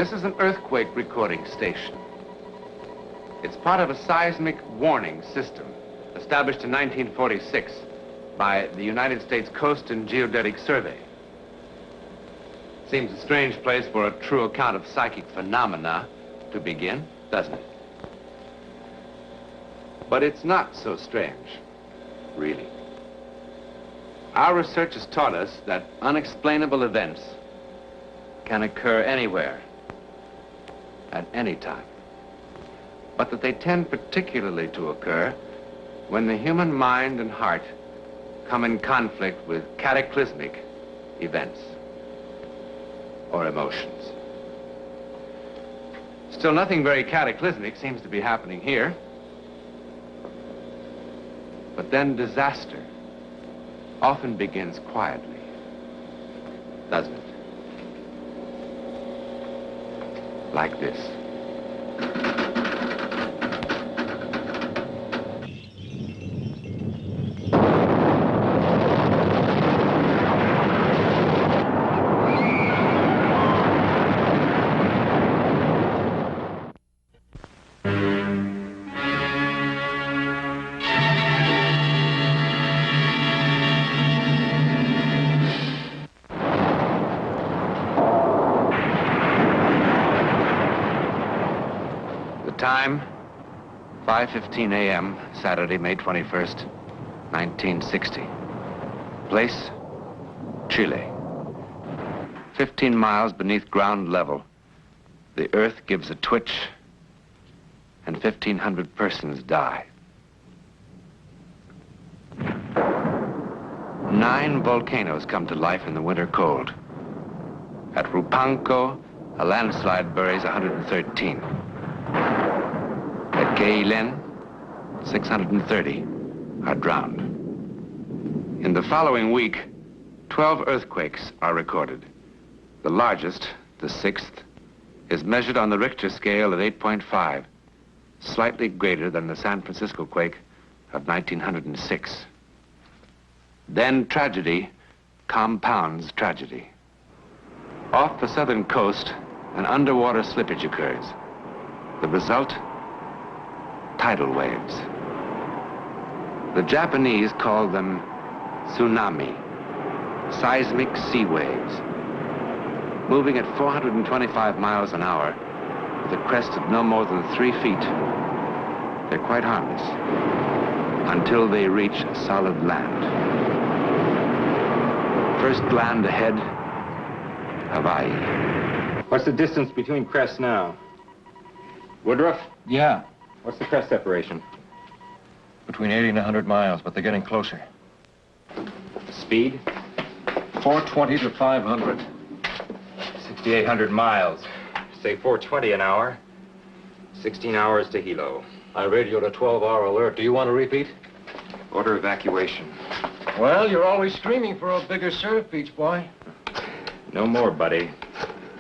This is an earthquake recording station. It's part of a seismic warning system established in 1946 by the United States Coast and Geodetic Survey. Seems a strange place for a true account of psychic phenomena to begin, doesn't it? But it's not so strange, really. Our research has taught us that unexplainable events can occur anywhere, at any time, but that they tend particularly to occur when the human mind and heart come in conflict with cataclysmic events or emotions. Still, nothing very cataclysmic seems to be happening here. But then disaster often begins quietly, doesn't it? Like this. Time, 5:15 a.m., Saturday, May 21st, 1960. Place, Chile. 15 miles beneath ground level, the earth gives a twitch and 1,500 persons die. 9 volcanoes come to life in the winter cold. At Rupanco, a landslide buries 113. At Keilen, 630 are drowned. In the following week, 12 earthquakes are recorded. The largest, the 6th, is measured on the Richter scale at 8.5, slightly greater than the San Francisco quake of 1906. Then tragedy compounds tragedy. Off the southern coast, an underwater slippage occurs. The result? Tidal waves. The Japanese call them tsunami, seismic sea waves, moving at 425 miles an hour with a crest of no more than 3 feet. They're quite harmless until they reach solid land. First land ahead, Hawaii. What's the distance between crests now? Woodruff? Yeah. What's the crest separation? Between 80 and 100 miles, but they're getting closer. Speed? 420 to 500. 6,800 miles. Say 420 an hour. 16 hours to Hilo. I radioed a 12-hour alert. Do you want to repeat? Order evacuation. Well, you're always screaming for a bigger surf, Beach Boy. No more, buddy.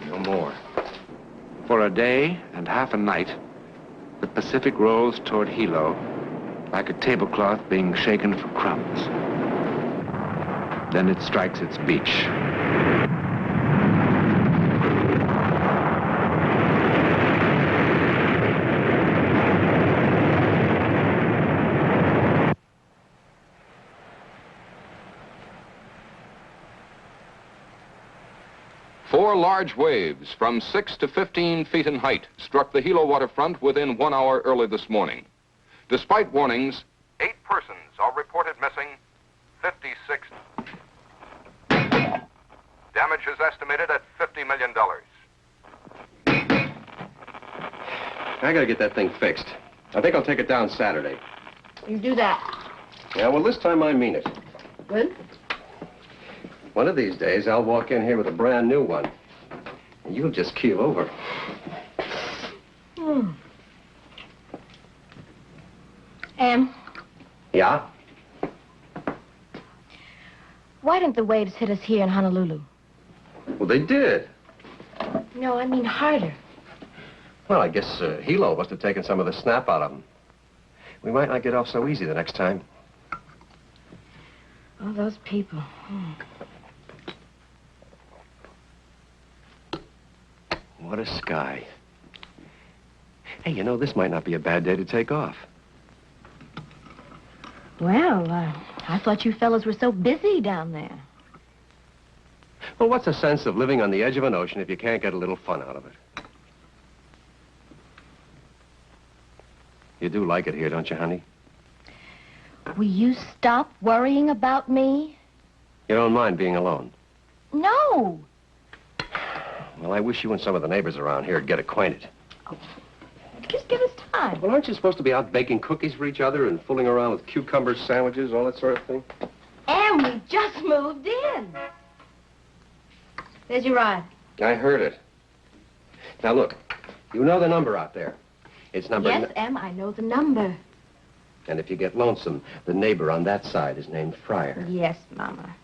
No more. For a day and half a night, the Pacific rolls toward Hilo like a tablecloth being shaken for crumbs. Then it strikes its beach. Four large waves from 6 to 15 feet in height struck the Hilo waterfront within 1 hour early this morning. Despite warnings, 8 persons are reported missing, 56. Damage is estimated at $50 million. I gotta get that thing fixed. I think I'll take it down Saturday. You do that. Yeah, well, this time I mean it. Good? One of these days, I'll walk in here with a brand new one. And you'll just keel over. Yeah? Why didn't the waves hit us here in Honolulu? Well, they did. No, I mean harder. Well, I guess Hilo must have taken some of the snap out of them. We might not get off so easy the next time. All those people. What a sky. Hey, you know, this might not be a bad day to take off. Well, I thought you fellas were so busy down there. Well, what's the sense of living on the edge of an ocean if you can't get a little fun out of it? You do like it here, don't you, honey? Will you stop worrying about me? You don't mind being alone? No. Well, I wish you and some of the neighbors around here would get acquainted. Oh, just give us time. Well, aren't you supposed to be out baking cookies for each other and fooling around with cucumber sandwiches, all that sort of thing? And we just moved in. There's your ride. I heard it. Now, look, you know the number out there. It's number... Yes, Em, I know the number. And if you get lonesome, the neighbor on that side is named Fryer. Yes, Mama.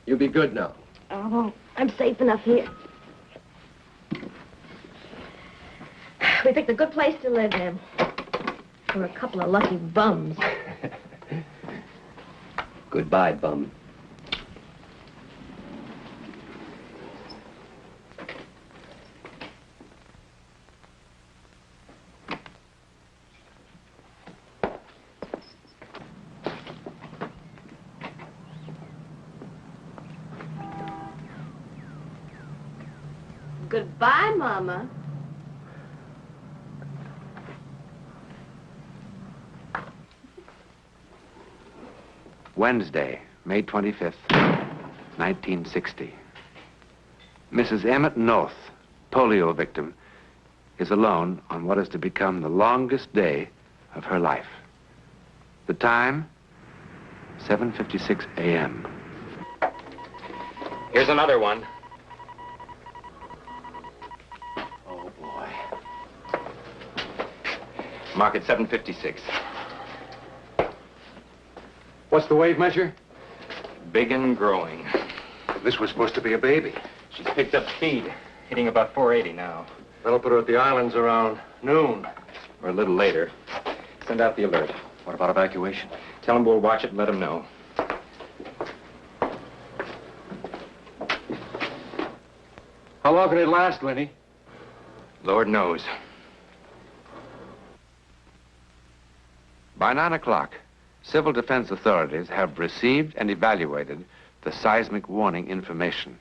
You be good now. Oh, I'm safe enough here. We picked a good place to live in. We're a couple of lucky bums. Goodbye, bum. Goodbye, Mama. Wednesday, May 25th, 1960. Mrs. Emmett North, polio victim, is alone on what is to become the longest day of her life. The time, 7:56 a.m. Here's another one. Oh, boy. Mark it 7:56. What's the wave measure? Big and growing. This was supposed to be a baby. She's picked up speed, hitting about 480 now. That'll put her at the islands around noon. Or a little later. Send out the alert. What about evacuation? Tell them we'll watch it and let them know. How long can it last, Lenny? Lord knows. By 9 o'clock, civil defense authorities have received and evaluated the seismic warning information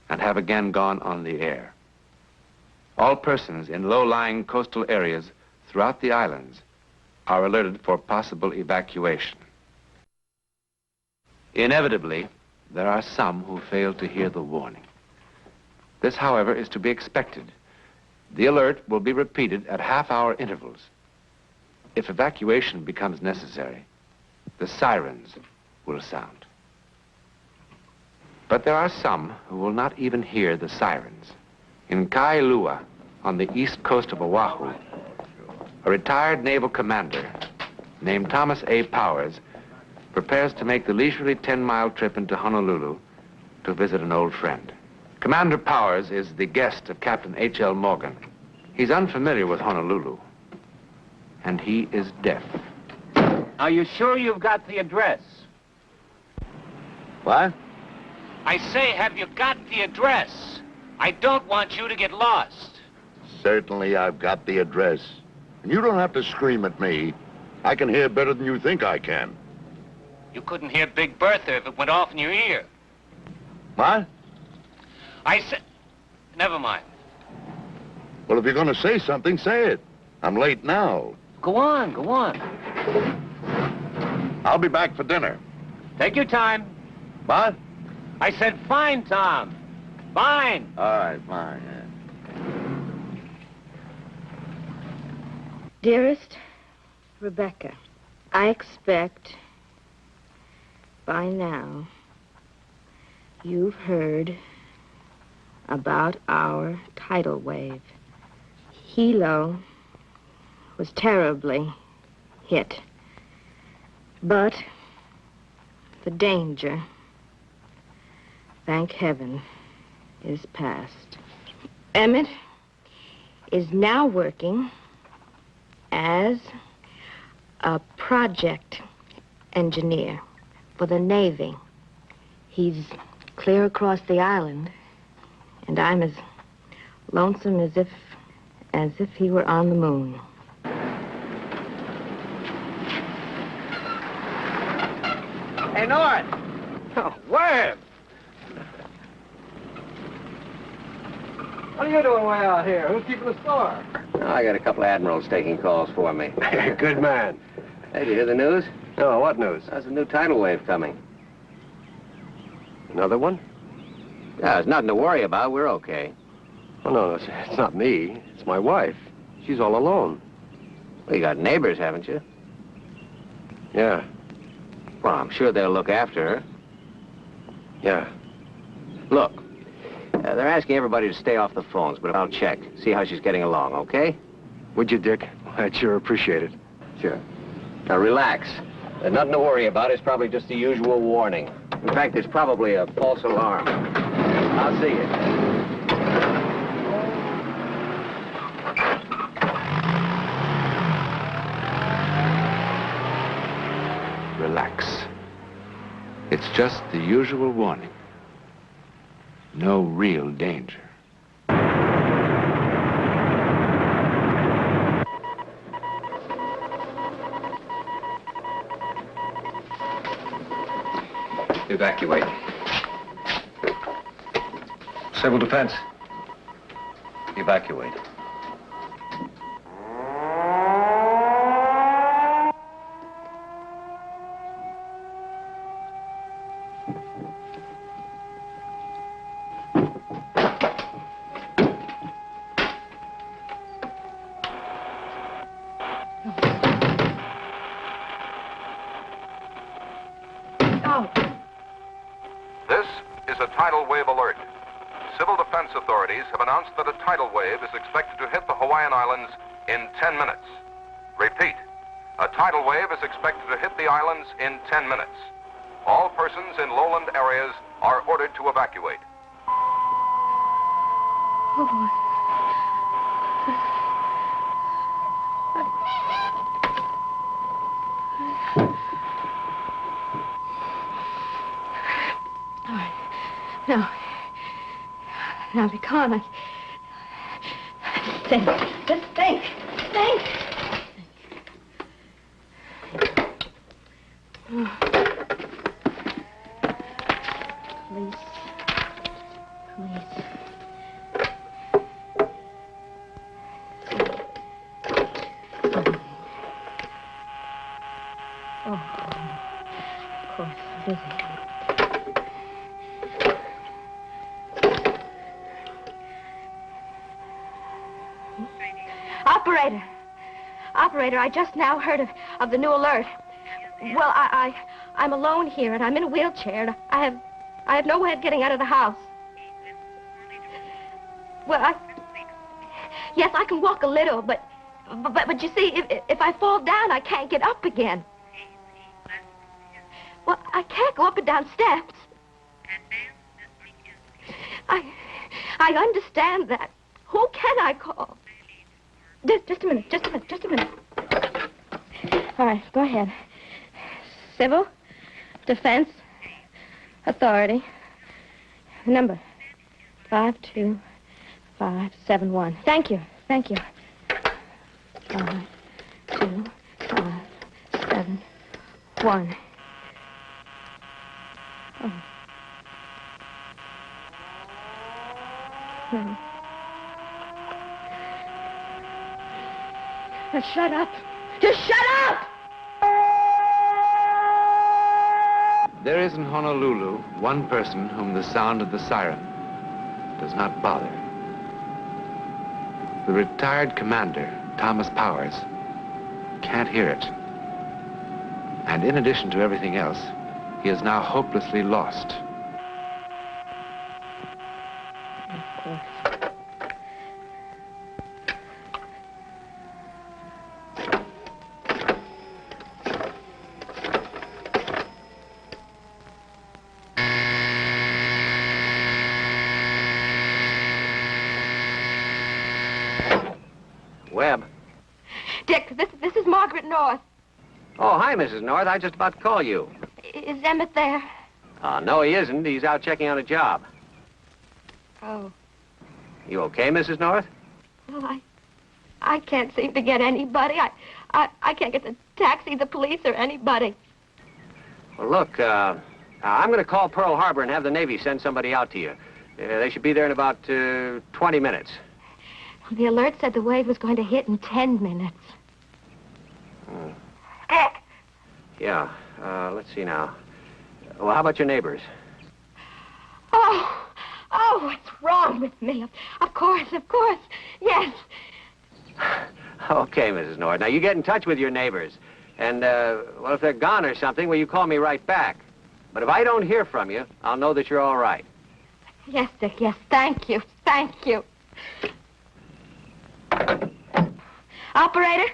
and have again gone on the air. All persons in low-lying coastal areas throughout the islands are alerted for possible evacuation. Inevitably, there are some who fail to hear the warning. This, however, is to be expected. The alert will be repeated at half-hour intervals. If evacuation becomes necessary, the sirens will sound. But there are some who will not even hear the sirens. In Kailua, on the east coast of Oahu, a retired naval commander named Thomas A. Powers prepares to make the leisurely 10-mile trip into Honolulu to visit an old friend. Commander Powers is the guest of Captain H.L. Morgan. He's unfamiliar with Honolulu, and he is deaf. Are you sure you've got the address? What? I say, have you got the address? I don't want you to get lost. Certainly I've got the address. And you don't have to scream at me. I can hear better than you think I can. You couldn't hear Big Bertha if it went off in your ear. What? I said... Never mind. Well, if you're going to say something, say it. I'm late now. Go on, go on. I'll be back for dinner. Take your time. What? I said fine, Tom. Fine. All right, fine. Yeah. Dearest Rebecca, I expect by now you've heard about our tidal wave. Hilo was terribly hit, but the danger, thank heaven, is past. Emmett is now working as a project engineer for the Navy. He's clear across the island, and I'm as lonesome as if he were on the moon. Hey, North! Oh, Webb! What are you doing way out here? Who's keeping the store? Oh, I got a couple of admirals taking calls for me. Good man. Hey, did you hear the news? Oh, what news? There's a new tidal wave coming. Another one? Yeah, there's nothing to worry about. We're okay. Oh, no, it's not me. It's my wife. She's all alone. Well, you got neighbors, haven't you? Yeah, Well, I'm sure they'll look after her. yeah. Look, they're asking everybody to stay off the phones, but I'll check. See how she's getting along, okay? Would you, Dick? I'd sure appreciate it. Sure. Now, relax. There's nothing to worry about. It's probably just the usual warning. In fact, it's probably a false alarm. I'll see you. Relax. It's just the usual warning. No real danger. Evacuate. Civil defense. Evacuate. This is a tidal wave alert. Civil defense authorities have announced that a tidal wave is expected to hit the Hawaiian Islands in 10 minutes. Repeat, a tidal wave is expected to hit the islands in 10 minutes. All persons in lowland areas are ordered to evacuate. Now, be calm. Think. Just think. Think. Police. Oh, of course, busy. Operator, I just now heard of the new alert. Well, I'm alone here, and I'm in a wheelchair, and I have no way of getting out of the house. Well, yes, I can walk a little, but you see, if I fall down, I can't get up again. Well, I can't go up and down steps. I understand that. Who can I call? Just a minute. All right, go ahead. Civil Defense Authority. Number 52571. Thank you. 52571. Oh. No. Now shut up. Just shut up! There is in Honolulu one person whom the sound of the siren does not bother. The retired commander, Thomas Powers, can't hear it. And in addition to everything else, he is now hopelessly lost. Of course. Webb. Dick, Margaret North. Oh, hi, Mrs. North. I was just about to call you. Is Emmett there? No, he isn't. He's out checking on a job. Oh. You okay, Mrs. North? Well, I can't seem to get anybody. I can't get the taxi, the police, or anybody. Well, look, I'm going to call Pearl Harbor and have the Navy send somebody out to you. They should be there in about 20 minutes. The alert said the wave was going to hit in 10 minutes. Dick! Yeah, let's see now. Well, how about your neighbors? Oh, what's wrong with me? Of course, yes. Okay, Mrs. North. Now, you get in touch with your neighbors. And, well, if they're gone or something, well, you call me right back. But if I don't hear from you, I'll know that you're all right. Yes, Dick, yes. Thank you. Operator,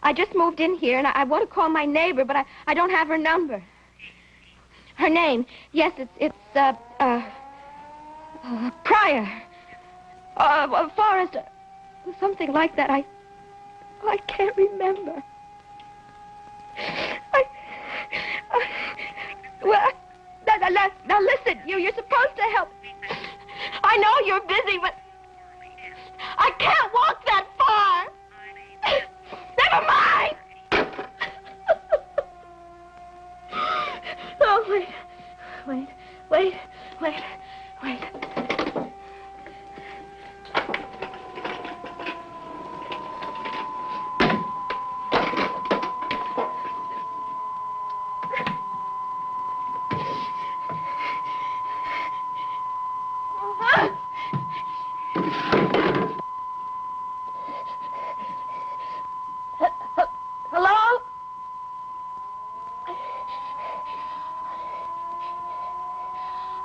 I just moved in here, and I want to call my neighbor, but I don't have her number. Her name, yes, it's Pryor. Forrest, something like that. I can't remember. Well, now listen, you're supposed to help. I know you're busy, but I can't walk that far. Never mind. Oh, wait. Hello?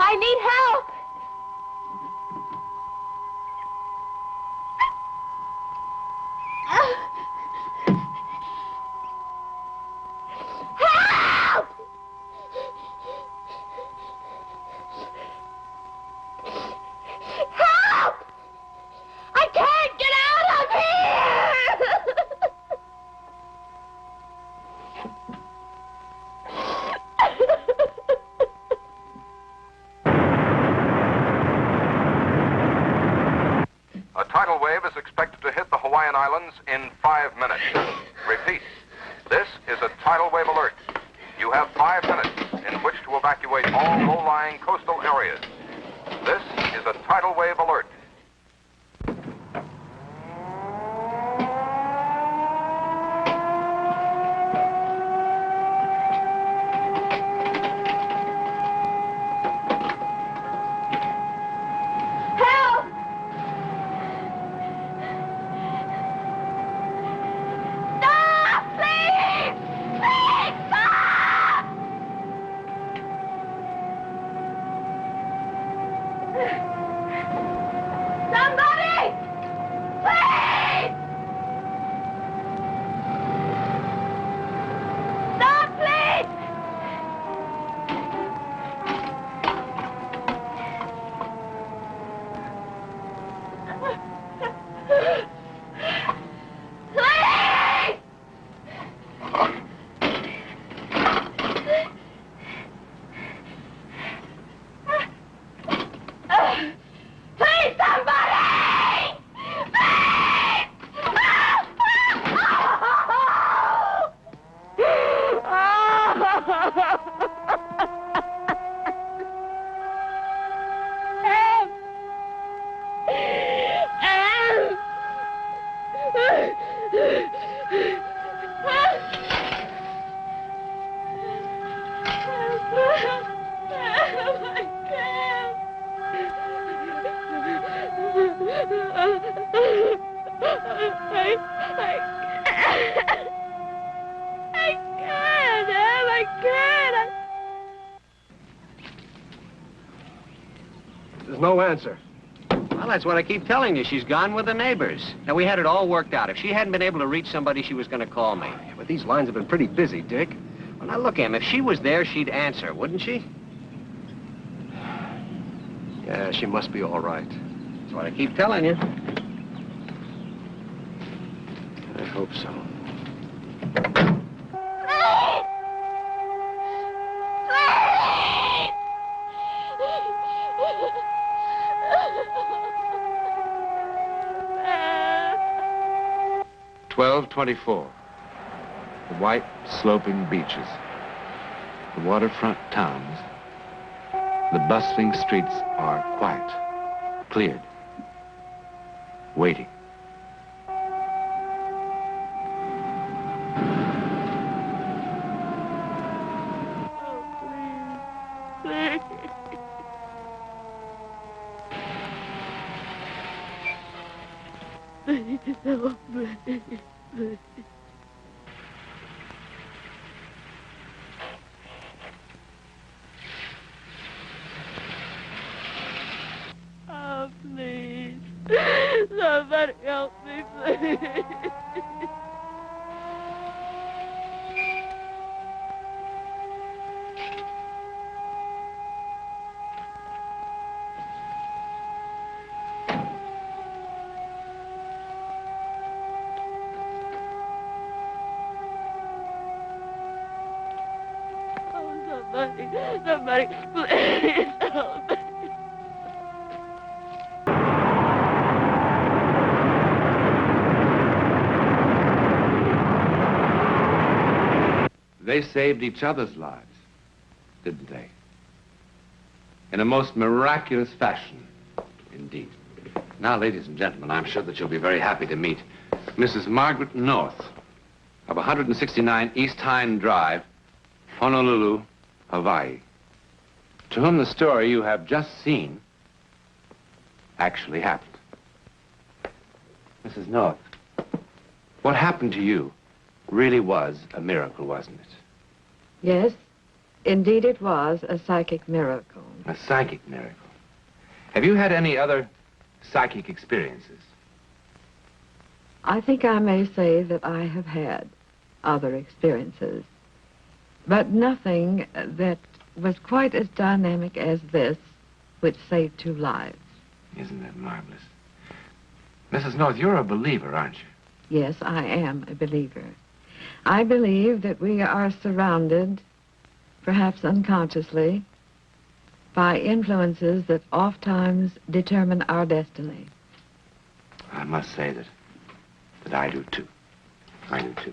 I need help. Help! Help! I can't get out of here! A tidal wave is expected to hit the Hawaiian Islands in 5 minutes. Repeat, this is a tidal wave alert. You have 5 minutes in which to evacuate all low-lying coastal areas. This is a tidal wave alert. There's no answer. Well, that's what I keep telling you. She's gone with the neighbors. Now, we had it all worked out. If she hadn't been able to reach somebody, she was going to call me. Yeah, but these lines have been pretty busy, Dick. Well, now, look, Em, if she was there, she'd answer, wouldn't she? Yeah, she must be all right. That's what I keep telling you. I hope so. 12:24. The white, sloping beaches. The waterfront towns. The bustling streets are quiet, cleared, waiting. Oh, please. Somebody help me, please. Somebody, please help me. They saved each other's lives, didn't they? In a most miraculous fashion, indeed. Now, ladies and gentlemen, I'm sure that you'll be very happy to meet Mrs. Margaret North of 169 East Hind Drive, Honolulu, Hawaii, to whom the story you have just seen actually happened. Mrs. North, what happened to you really was a miracle, wasn't it? Yes, indeed it was a psychic miracle. A psychic miracle. Have you had any other psychic experiences? I think I may say that I have had other experiences, but nothing that was quite as dynamic as this, which saved 2 lives. Isn't that marvelous? Mrs. North, you're a believer, aren't you? Yes, I am a believer. I believe that we are surrounded, perhaps unconsciously, by influences that oftentimes determine our destiny. I must say that I do too. I do too.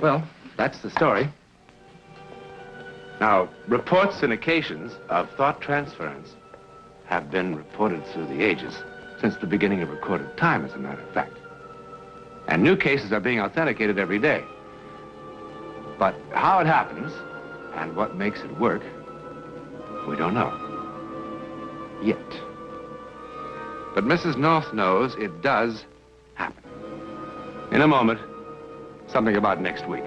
Well, that's the story. Now, reports and occasions of thought transference have been reported through the ages, since the beginning of recorded time, as a matter of fact. And new cases are being authenticated every day. But how it happens and what makes it work, we don't know. Yet. But Mrs. North knows it does happen. In a moment, something about next week.